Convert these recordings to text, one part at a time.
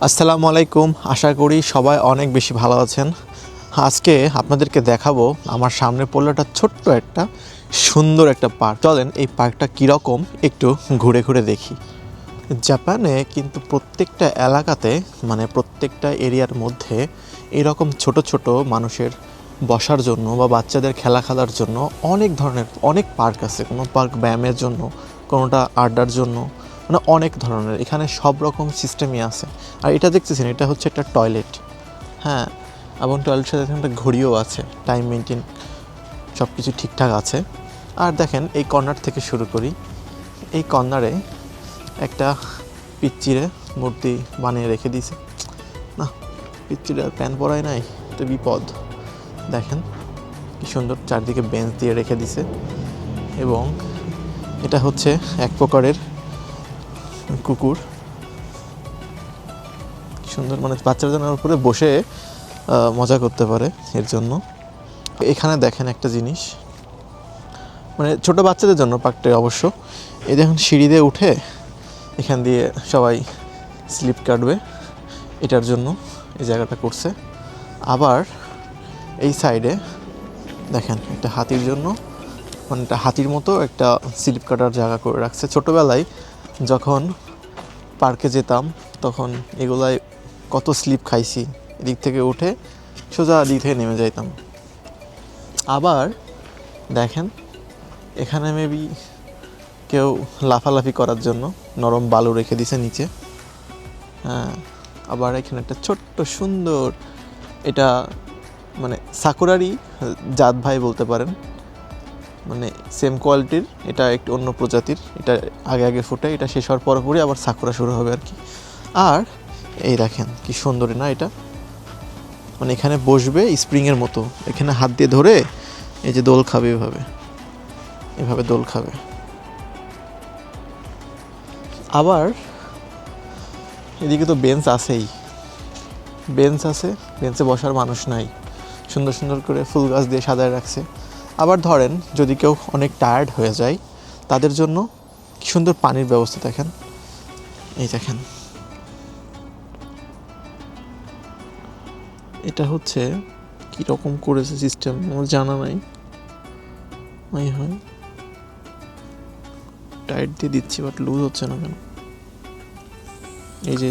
আসসালামু আলাইকুম। আশা করি সবাই অনেক বেশি ভালো আছেন। আজকে আপনাদেরকে দেখাবো আমার সামনে পড়লো একটা ছোট্ট একটা সুন্দর একটা পার্ক। চলেন এই পার্কটা কীরকম একটু ঘুরে ঘুরে দেখি। জাপানে কিন্তু প্রত্যেকটা এলাকাতে প্রত্যেকটা এরিয়ার মধ্যে এরকম ছোট ছোট মানুষের বসার জন্য বা বাচ্চাদের খেলার জন্য অনেক ধরনের অনেক পার্ক আছে। কোনো পার্ক ব্যায়ামের জন্য, কোনোটা আড্ডার জন্য, অনেক ধরনের এখানে সব রকম সিস্টেমই আছে। আর এটা দেখতেছেন, এটা হচ্ছে একটা টয়লেট। হ্যাঁ, এবং টয়লেটের সাথে একটা ঘড়িও আছে, টাইম মেনটেন সব কিছু ঠিকঠাক আছে। আর দেখেন এই কর্নার থেকে শুরু করি। এই কর্নারে একটা পিচ্চিরে মূর্তি বানিয়ে রেখে দিয়েছে। না, পিচ্চিরে আর প্যান পরায় নাই, তো বিপদ। দেখেন কি সুন্দর চারদিকে বেঞ্চ দিয়ে রেখে দিছে। এবং এটা হচ্ছে এক প্রকারের কুকুর। সুন্দর, বাচ্চারা যেন উপরে বসে মজা করতে পারে এর জন্য। এখানে দেখেন একটা জিনিস, ছোট বাচ্চাদের জন্য পার্কটা অবশ্য। এই দেখুন সিঁড়ি দিয়ে উঠে এখান দিয়ে সবাই স্লিপ কাটবে, এটার জন্য এই জায়গাটা করছে। আবার এই সাইডে দেখেন একটা হাতির জন্য, একটা হাতির মতো একটা স্লিপ কাটার জায়গা করে রাখছে। ছোটোবেলায় যখন পার্কে যেতাম তখন এগুলাই কত স্লিপ খাইছি, এদিক থেকে উঠে সোজা দিক থেকে নেমে যাইতাম। আবার দেখেন এখানে মেবি কেউ লাফালাফি করার জন্য নরম বালু রেখে দিছে নিচে। হ্যাঁ, আবার এখানে একটা ছোট্ট সুন্দর, এটা সাকুরারই জাত ভাই বলতে পারেন, সেম কোয়ালিটির। এটা একটু অন্য প্রজাতির, এটা আগে ফুটে, এটা শেষ হওয়ার পরপরই আবার সাকুরা শুরু হবে আর কি। আর এই দেখেন কি সুন্দর না এটা, এখানে বসবে স্প্রিংয়ের মতো, এখানে হাত দিয়ে ধরে এই যে দোল খাবে, এভাবে দোল খাবে। আবার এদিকে তো বেঞ্চ আছেই, বেঞ্চ আছে, বেঞ্চে বসার মানুষ নাই, সুন্দর সুন্দর করে ফুল গাছ দিয়ে সাজায় রাখছে। আবার ধরেন যদি কেউ অনেক টায়ার্ড হয়ে যায় তাদের জন্য কি সুন্দর পানির ব্যবস্থা দেখেন। এই দেখেন, এটা হচ্ছে কীরকম করেছে সিস্টেম আমার জানা নাই। হয় টাইট দিয়ে দিচ্ছি, বাট লুজ হচ্ছে না কেন? এই যে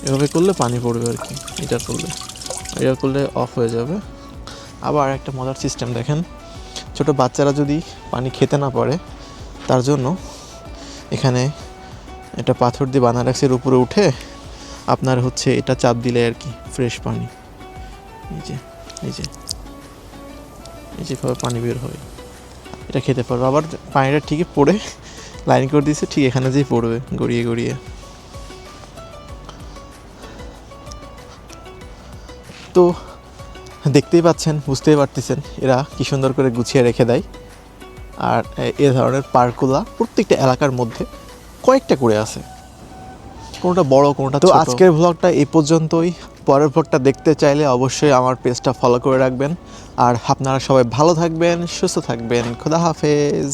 এভাবে করলে পানি পড়বে আর কি, এটা করলে অফ হয়ে যাবে। আবার একটা মজার সিস্টেম দেখেন, ছোট বাচ্চারা যদি পানি খেতে না পারে তার জন্য এখানে এটা পাথর দিয়ে বানা রাখছে, এর উপরে উঠে আপনার হচ্ছে এটা চাপ দিলে আর কি ফ্রেশ পানি, যেভাবে পানি বের হয় এটা খেতে পারবে। আবার পানিটা ঠিকই পড়ে লাইন করে দিয়েছে, ঠিক এখানে যেই পড়বে গড়িয়ে গড়িয়ে। তো দেখতেই পাচ্ছেন, বুঝতেই পারতেছেন এরা কি সুন্দর করে গুছিয়ে রেখে দেয়। আর এ ধরনের পার্কগুলা প্রত্যেকটা এলাকার মধ্যে কয়েকটা করে আছে, কোনোটা বড় কোনোটা ছোট। তো আজকের ভ্লগটা এই পর্যন্তই। পরের ভ্লগটা দেখতে চাইলে অবশ্যই আমার পেজটা ফলো করে রাখবেন। আর আপনারা সবাই ভালো থাকবেন, সুস্থ থাকবেন। খোদা হাফেজ।